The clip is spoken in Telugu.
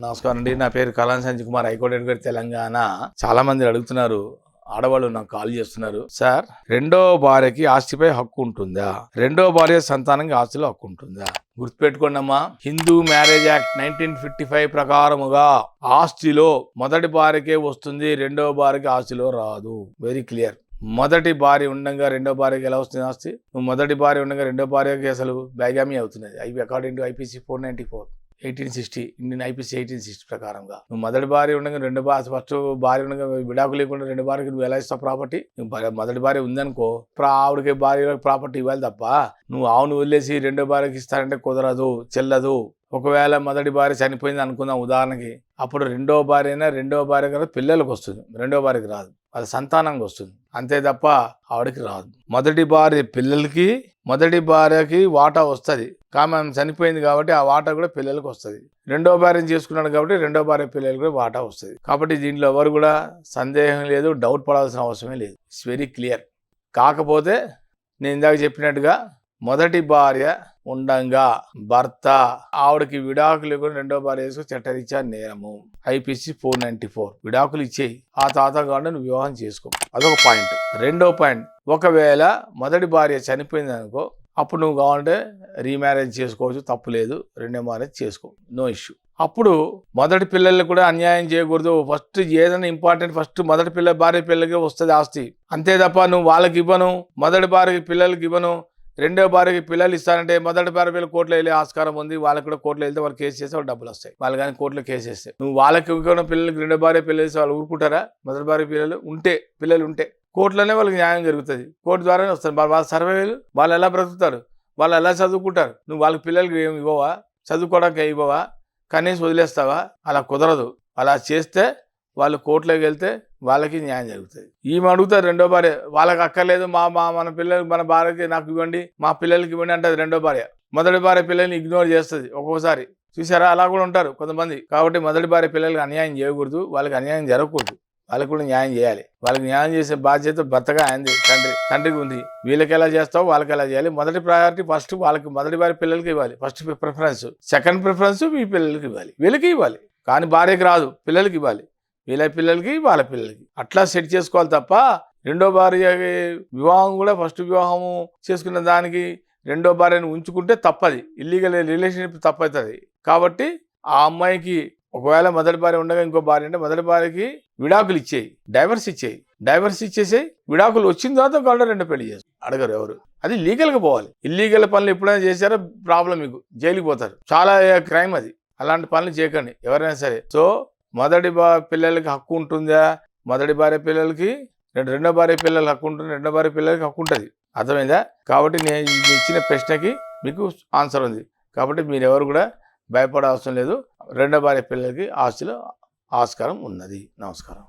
నమస్కారం అండి. నా పేరు కళాం సంజయ్ కుమార్, హైకోర్టు అడ్వకేట్, తెలంగాణ. చాలా మంది అడుగుతున్నారు, ఆడవాళ్ళు నాకు కాల్ చేస్తున్నారు, సార్ రెండో భార్యకి ఆస్తిపై హక్కు ఉంటుందా, రెండో భార్య సంతానానికి ఆస్తిలో హక్కు ఉంటుందా? గుర్తుపెట్టుకోండి అమ్మా, హిందూ మ్యారేజ్ యాక్ట్ 1955 ప్రకారముగా ఆస్తిలో మొదటి భార్యకే వస్తుంది, రెండో భార్యకి ఆస్తిలో రాదు. Very clear. మొదటి భార్య ఉండగా రెండో భార్యకి ఎలా వస్తుంది ఆస్తి? నువ్వు మొదటి భార్య ఉండగా రెండో భార్యకి అసలు బైగామీ అవుతున్నది. According to IPC 494 1860 Indian IPC 1860 ప్రకారంగా నువ్వు మొదటి భార్య ఉండగా రెండు భార్య ఫస్ట్ భార్య ఉండగా విడాకు లేకుండా రెండు భార్యకి నువ్వు ఎలా ఇస్తావు ప్రాపర్టీ? నువ్వు మొదటి భార్య ఉందనుకో, ఆవిడకి భార్య ప్రాపర్టీ ఇవ్వాలి తప్ప నువ్వు ఆవును వదిలేసి రెండో భార్యకి ఇస్తానంటే కుదరదు, చెల్లదు. ఒకవేళ మొదటి భార్య చనిపోయింది అనుకుందాం ఉదాహరణకి, అప్పుడు రెండో భార్య అయినా రెండో భార్య కదా పిల్లలకు వస్తుంది, రెండో భార్యకి రాదు, అది సంతానంగా వస్తుంది, అంతే తప్ప ఆవిడకి రాదు. మొదటి భార్య పిల్లలకి, మొదటి భార్యకి వాటా వస్తుంది, కానీ ఆమె చనిపోయింది కాబట్టి ఆ వాటా కూడా పిల్లలకు వస్తుంది. రెండో భార్యను చేసుకున్నాడు కాబట్టి రెండో భార్య పిల్లలకు కూడా వాటా వస్తుంది. కాబట్టి దీంట్లో ఎవరు కూడా సందేహం లేదు, డౌట్ పడాల్సిన అవసరమే లేదు. It's very clear. కాకపోతే నేను ఇందాక చెప్పినట్టుగా మొదటి భార్య ఉండంగా భర్త ఆవిడకి విడాకులు ఇవ్వకుండా రెండో భార్య వేసుకు చట్టరీత్యా నేరము. IPC 494 విడాకులు ఇచ్చేయి, ఆ తాత కాకుండా నువ్వు వివాహం చేసుకో. అదొక పాయింట్. రెండో పాయింట్, ఒకవేళ మొదటి భార్య చనిపోయింది అనుకో, అప్పుడు నువ్వు కావాలంటే రీమ్యారేజ్ చేసుకోవచ్చు, తప్పు లేదు, రెండో మ్యారేజ్ చేసుకో, నో ఇష్యూ. అప్పుడు మొదటి పిల్లలకు కూడా అన్యాయం చేయకూడదు. ఫస్ట్ ఏదైనా ఇంపార్టెంట్, ఫస్ట్ మొదటి భార్య పిల్లలకి వస్తుంది ఆస్తి, అంతే తప్ప నువ్వు వాళ్ళకి ఇవ్వను, మొదటి భార్యకి పిల్లలకి ఇవ్వను, రెండో భార్యకి పిల్లలు ఇస్తానంటే మొదటి భార్య పిల్లలు కోర్టులో వెళ్ళే ఆస్కారం ఉంది. వాళ్ళకి కూడా కోర్టులో వెళ్తే వాళ్ళు కేసు చేస్తే వాళ్ళు డబ్బులు వస్తాయి. వాళ్ళు కానీ కోర్టులో కేసు చేస్తే నువ్వు వాళ్ళకి ఇవ్వకుండా పిల్లలకి రెండో భార్య పిల్లలు ఇస్తే వాళ్ళు ఊరుకుంటారా? మొదటి భార్య పిల్లలు ఉంటే కోర్టులోనే వాళ్ళకి న్యాయం జరుగుతుంది, కోర్టు ద్వారానే వస్తారు. వాళ్ళ సర్వేలు వాళ్ళు ఎలా బ్రతుకుతారు, వాళ్ళు ఎలా చదువుకుంటారు? నువ్వు వాళ్ళకి పిల్లలకి ఏమి ఇవ్వవా, చదువుకోవడానికి ఇవ్వవా, కనీసం వదిలేస్తావా? అలా కుదరదు. అలా చేస్తే వాళ్ళు కోర్టులోకి వెళ్తే వాళ్ళకి న్యాయం జరుగుతుంది. ఈమె అడుగుతారు రెండో భార్య, వాళ్ళకి అక్కర్లేదు, మన పిల్లలకి, మన భార్యకి నాకు ఇవ్వండి, మా పిల్లలకి ఇవ్వండి అంటే రెండో భార్య. మొదటి భార్య పిల్లల్ని ఇగ్నోర్ చేస్తుంది ఒక్కోసారి. చూసారా, అలా కూడా ఉంటారు కొంతమంది. కాబట్టి మొదటి భార్య పిల్లలకి అన్యాయం చేయకూడదు, వాళ్ళకి అన్యాయం జరగకూడదు, వాళ్ళకి కూడా న్యాయం చేయాలి. వాళ్ళకి న్యాయం చేసే బాధ్యత భర్తగా అయింది, తండ్రికి ఉంది. వీళ్ళకి ఎలా చేస్తావు, వాళ్ళకి ఎలా చేయాలి. మొదటి ప్రయారిటీ ఫస్ట్ వాళ్ళకి, మొదటి భార్య పిల్లలకి ఇవ్వాలి ఫస్ట్ ప్రిఫరెన్స్. సెకండ్ ప్రిఫరెన్స్ మీ పిల్లలకి ఇవ్వాలి, వీళ్ళకి ఇవ్వాలి. కానీ భార్యకి రాదు, పిల్లలకి ఇవ్వాలి, వీళ్ళ పిల్లలకి వాళ్ళ పిల్లలకి. అట్లా సెట్ చేసుకోవాలి తప్ప రెండో భార్య వివాహం కూడా ఫస్ట్ వివాహము చేసుకున్న దానికి రెండో భార్యను ఉంచుకుంటే తప్పది, ఇల్లీగల్ రిలేషన్షిప్ తప్పవుతుంది. కాబట్టి ఆ అమ్మాయికి ఒకవేళ మొదటి భార్య ఉండగా ఇంకో భార్య అంటే మొదటి భార్యకి విడాకులు ఇచ్చేయి, డైవర్స్ ఇచ్చేసేయి. విడాకులు వచ్చిన తర్వాత కాకుండా రెండో పెళ్లి చేసి అడగరు ఎవరు. అది లీగల్గా పోవాలి. ఇల్లీగల్ పనులు ఎప్పుడైనా చేశారో ప్రాబ్లం, మీకు జైలుకి పోతారు, చాలా క్రైమ్ అది. అలాంటి పనులు చేయకండి ఎవరైనా సరే. సో మొదటి పిల్లలకి హక్కు ఉంటుందా, మొదటి భార్య పిల్లలకి, రెండో భార్య పిల్లలకి హక్కు ఉంటుంది, రెండో భార్య పిల్లలకి హక్కు ఉంటుంది. అర్థమైందా? కాబట్టి నేను ఇచ్చిన ప్రశ్నకి మీకు ఆన్సర్ ఉంది. కాబట్టి మీరెవరు కూడా భయపడే అవసరం లేదు. రెండో భార్య పిల్లలకి ఆస్తిలో ఆస్కారం ఉన్నది. నమస్కారం.